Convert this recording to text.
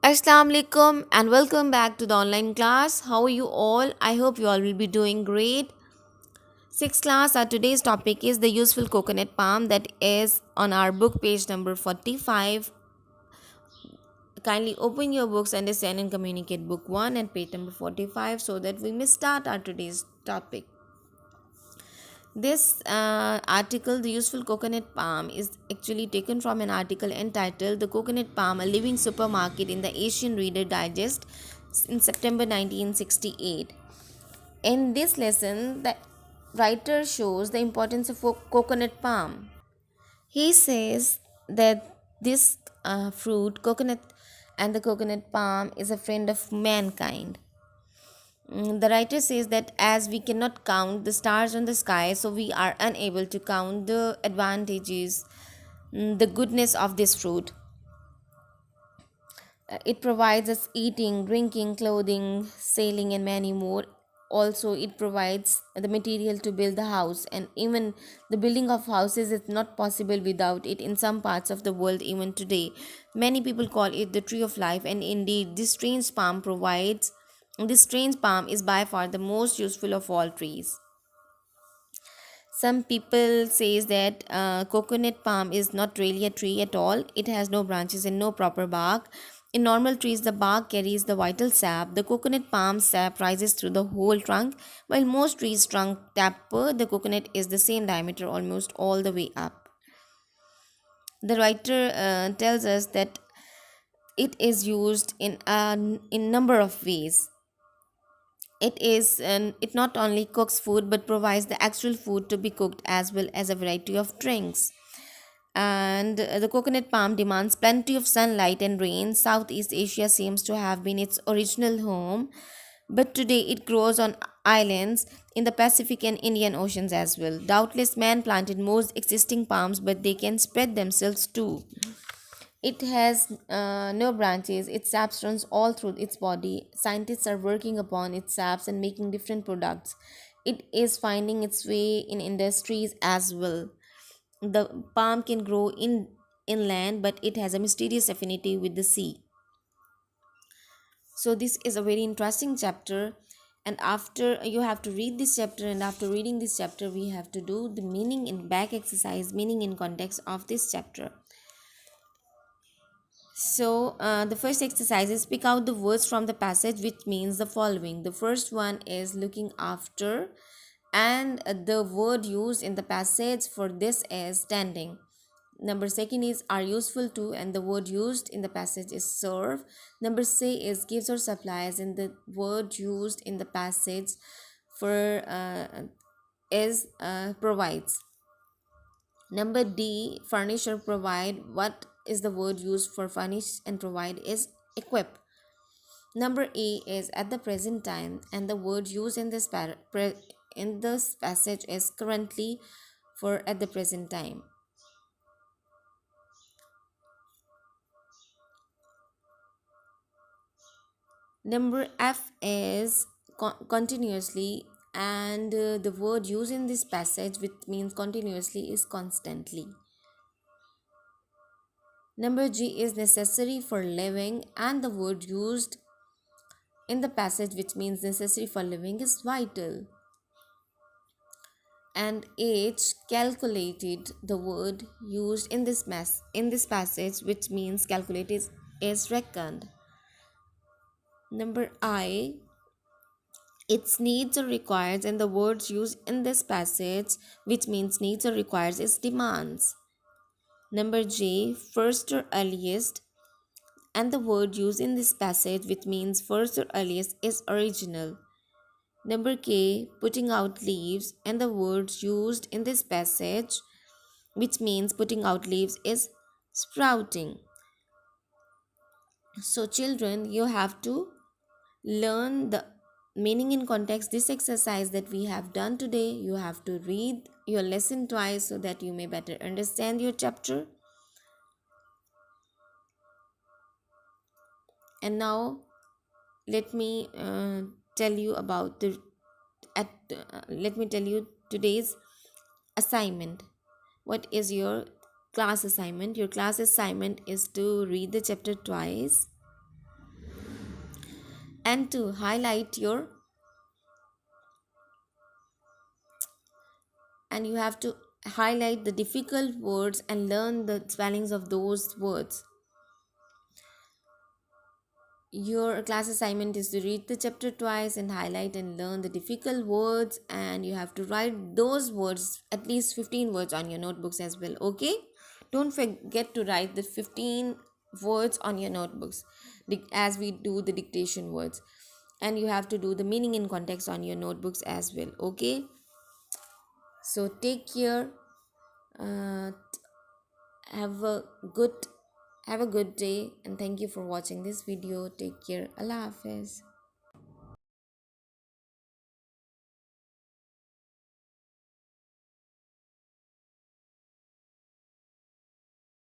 Assalamu alaikum and welcome back to the online class. How are you all? I hope you all will be doing great. Sixth class, our today's topic is the useful coconut palm that is on our book page number 45. Kindly open your books, understand and communicate book 1 and page number 45 so that we may start our today's topic. This article, The Useful Coconut Palm, is actually taken from an article entitled The Coconut Palm, a Living Supermarket in the Asian Reader Digest in September 1968. In this lesson, the writer shows the importance of coconut palm. He says that this fruit, coconut, and the coconut palm is a friend of mankind. The writer says that as we cannot count the stars on the sky, so we are unable to count the advantages, the goodness of this fruit. It provides us eating, drinking, clothing, sailing, and many more. Also, it provides the material to build the house, and even the building of houses is not possible without it in some parts of the world, even today. Many people call it the tree of life, and indeed, this strange palm is by far the most useful of all trees. Some people says that coconut palm is not really a tree at all. It has no branches and no proper bark. In normal trees, the bark carries the vital sap. The coconut palm sap rises through the whole trunk, while most trees' trunk taper. The coconut is the same diameter almost all the way up. The writer tells us that it is used in number of ways. It not only cooks food but provides the actual food to be cooked as well as a variety of drinks. And the coconut palm demands plenty of sunlight and rain. Southeast Asia seems to have been its original home, but today it grows on islands in the Pacific and Indian Oceans as well. Doubtless man planted most existing palms, but they can spread themselves too. It has no branches. Its saps runs all through its body. Scientists are working upon its saps and making different products. It is finding its way in industries as well. The palm can grow in inland, but it has a mysterious affinity with the sea. So this is a very interesting chapter, and after you have to read this chapter, and after reading this chapter, we have to do the meaning in back exercise, meaning in context of this chapter. So, the first exercise is pick out the words from the passage which means the following. The first one is looking after, and the word used in the passage for this is standing. Number second is are useful to, and the word used in the passage is serve. Number C is gives or supplies, and the word used in the passage for is provides. Number D, furnish or provide. What is the word used for furnish and provide is equip. Number E is at the present time, and the word used in in this passage is currently for at the present time. Number F is continuously, and the word used in this passage which means continuously is constantly. Number G is necessary for living, and the word used in the passage which means necessary for living is vital. And H, calculated, the word used in this passage which means calculated is reckoned. Number I, its needs or requires, and the words used in this passage which means needs or requires is demands. Number J, first or earliest, and the word used in this passage which means first or earliest is original. Number K, putting out leaves, and the words used in this passage which means putting out leaves is sprouting. So children, you have to learn the meaning in context. This exercise that we have done today, you have to read your lesson twice so that you may better understand your chapter. And now let me tell you about let me tell you today's assignment. What is your class assignment? Your class assignment is to read the chapter twice and to highlight your, and you have to highlight the difficult words and learn the spellings of those words. Your class assignment is to read the chapter twice and highlight and learn the difficult words, and you have to write those words, at least 15 words, on your notebooks as well. Okay, don't forget to write the 15 words on your notebooks, as we do the dictation words, and you have to do the meaning in context on your notebooks as well. Okay, so take care. uh, have a good have a good day, and thank you for watching this video. Take care. Allah Hafiz.